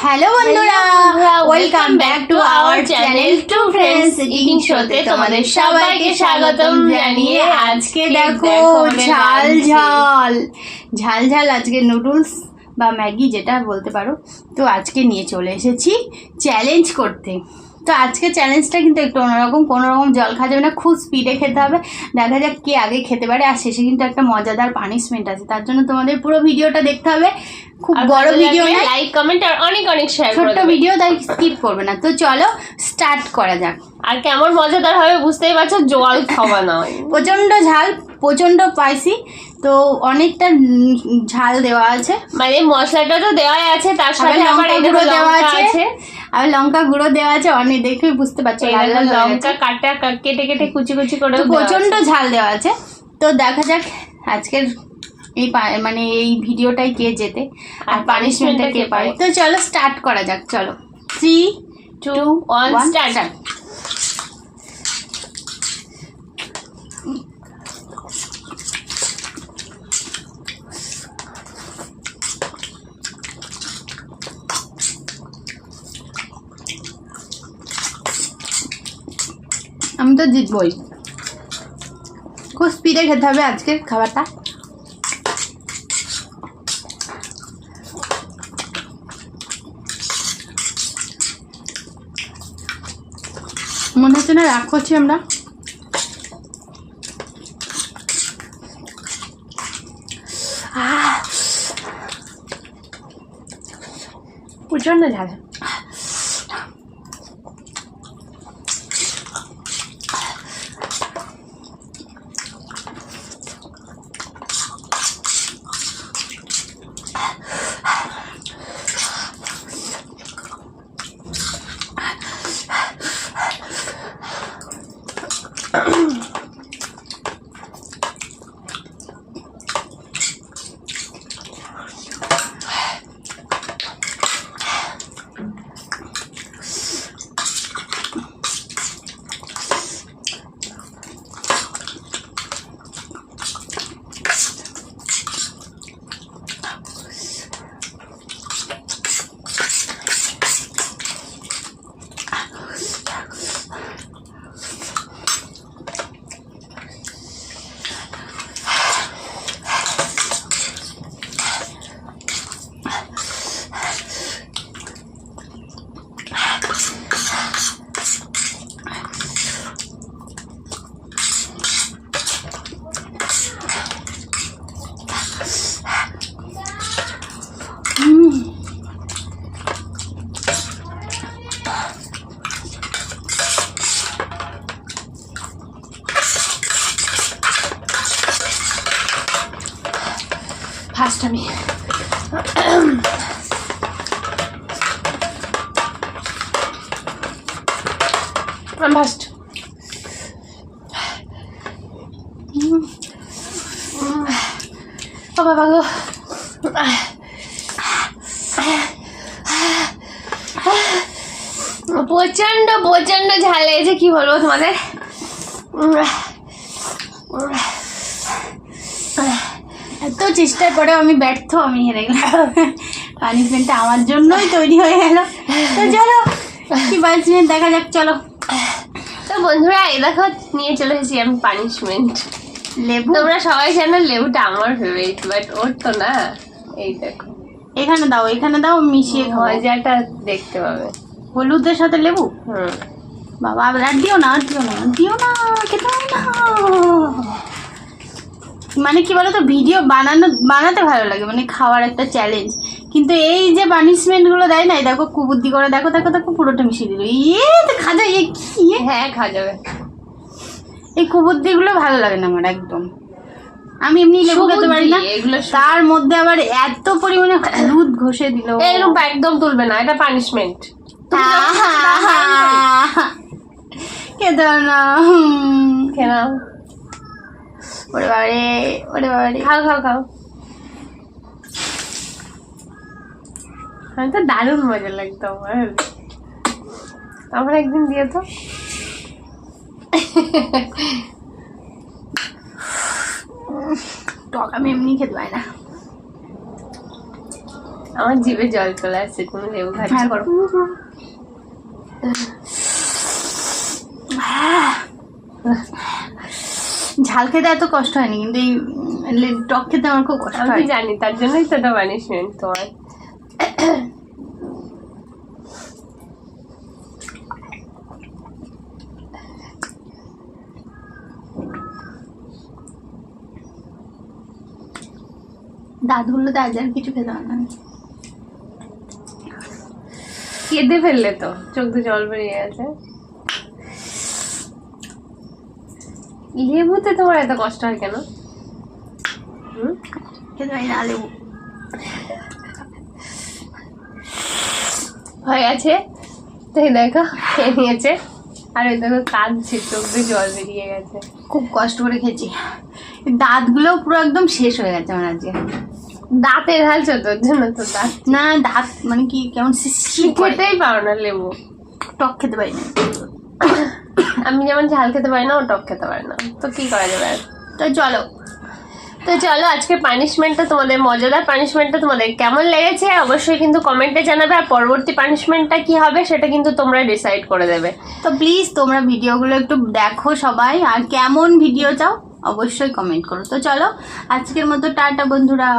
Hello বন্ধুরা, welcome back to our channel to friends eating শোতে তোমাদের সবাইকে স্বাগতম জানিয়ে আজকে দেখো ঝাল ঝাল ঝাল ঝাল আজকে নুডলস বা ম্যাগি যেটা বলতে পারো। তো আজকে নিয়ে চলে এসেছি চ্যালেঞ্জ করতে। তো আজকে চ্যালেঞ্জটা কিন্তু একটু অন্যরকম, কোনো রকম জল খাওয়া যাবে না, খুব স্পিডে খেতে হবে। দেখা যাক কে আগে খেতে পারে। আর শেষে কিন্তু একটা মজাদার পানিশমেন্ট আছে, তার জন্য তোমাদের পুরো ভিডিওটা দেখতে হবে। খুব বড় ভিডিও না, লাইক কমেন্ট আর অনেক অনেক শেয়ার ছোট্ট ভিডিও, তাই স্কিপ করবে না। তো চলো স্টার্ট করা যাক। আর কেমন মজাদার হবে বুঝতেই পারছো, জল খাওয়া নয়, প্রচন্ড ঝাল, প্রচন্ড স্পাইসি। তো অনেকটা ঝাল দেওয়া আছে, মানে মশলাটা তো দেওয়াই আছে, তার সাথে আবার গুঁড়ো দেওয়া আছে, আর লঙ্কা গুঁড়ো দেওয়া আছে। অনেক দেখে বুঝতে পারছো লঙ্কা কাটা কেটে কেটে কুচি কুচি করে প্রচন্ড ঝাল দেওয়া আছে। তো দেখা যাক আজকের এই মানে এই ভিডিওটাই কে জেতে আর পানিশমেন্টটা কে পায়। তো চলো স্টার্ট করা যাক। চলো 3, 2, 1 স্টার্ট। আমি তো জিতবই, খুব স্পিডে খেতে হবে আজকের খাবারটা। মনে হচ্ছে না রাগ করছি আমরা। প্রচন্ড ঝাল। ফার্স্ট আমি ফার্স্ট। ও বাবা গো, প্রচন্ড প্রচন্ড ঝাল লেগেছে, কি বলবো তোমাদের। এত চেষ্টার পরেও আমি ব্যর্থ, আমি হেরে গেলাম। পানিশমেন্টটা আমার জন্যই তৈরি হয়ে গেল। তো চলো কি পানিশমেন্ট দেখা যাক। চলো তো বন্ধুরা, এই দেখো নিয়ে চলে এসেছি আমি পানিশমেন্ট। লেবু, তোমরা সবাই জানো লেবুটা আমার ফেভারিট, বাট ওর তো না। এই দেখো, এখানে দাও, এখানে দাও, মিশিয়ে খাও, মজাটা দেখতে পাবে। হলুদের সাথে লেবু। বাবা আর দিও না, আর দিও না, দিও না, খেতে হবে না। মানে কি বলতো, ভিডিও বানাতে ভালো লাগে, মানে খাওয়ার একটা চ্যালেঞ্জ। কিন্তু এই যে পানিশমেন্টগুলো দেয় না, দেখো কুবুদ্ধি করে, দেখো দেখো দেখো পুরোটা মিশিয়ে দিল। খাজা কি? হ্যাঁ, খাওয়া যাবে। এই কুবুদ্ধিগুলো ভালো লাগে না আমার একদম। আমি এমনি লেবু খেতে পারি না, তার মধ্যে আবার এত পরিমাণে হলুদ ঘষে দিল। এরকম একদম তুলবে না, এটা পানিশমেন্ট। খেতে হবে না। কেন? ওরে বাবারে, ওরে বাবারে, খাও খাও খাও। আমি তো দারুণ মজা লাগতো আমার একদিন দিয়ে তো। টক আমি এমনি খেতে পারি না। আমার জিভে জল চলে আসছে তুমি লেবু খাচ্ছ। হ্যাঁ করো। ঝাল খেতে এত কষ্ট হয়নি, কিন্তু এই টক খেতে আমার খুব কষ্ট আমি হয়। জানি, তার জন্যই তো এটা পানিশমেন্ট তোমার। দাঁতগুলোতে আজ আর কিছু খেতে হয় না। কেঁদে ফেললে তো, চোখ দিয়ে জল বেরিয়ে গেছে। লেবুতে তোমার এত কষ্ট হয় কেন? খেতে হয় না লেবু। হয়ে গেছে, তাই দেখো খেয়ে নিয়েছে। আর ওই দেখো কাঁদছে, চোখ দিয়ে জল বেরিয়ে গেছে। খুব কষ্ট করে খেয়েছি, দাঁতগুলো পুরো একদম শেষ হয়ে গেছে আমার আজকে। দাঁতে ঢালছো তোর জন্য তো দাঁত না দাঁত মানে কি কেমন শিরশির করে। খেতেই পারো না লেবু। টক খেতে পারি না। আমি যেমন ঝাল খেতে পারি না, ও টক খেতে পারে না, তো কি করা যাবে আর। তো চলো আজকে পানিশমেন্টটা তোমাদের, মজাদার পানিশমেন্টটা তোমাদের কেমন লেগেছে অবশ্যই কিন্তু কমেন্টে জানাবে। আর পরবর্তী পানিশমেন্টটা কি হবে সেটা কিন্তু তোমরা ডিসাইড করে দেবে। তো প্লিজ তোমরা ভিডিওগুলো একটু দেখো সবাই, আর কেমন ভিডিও চাও অবশ্যই কমেন্ট করো। তো চলো আজকের মতো টাটা বন্ধুরা।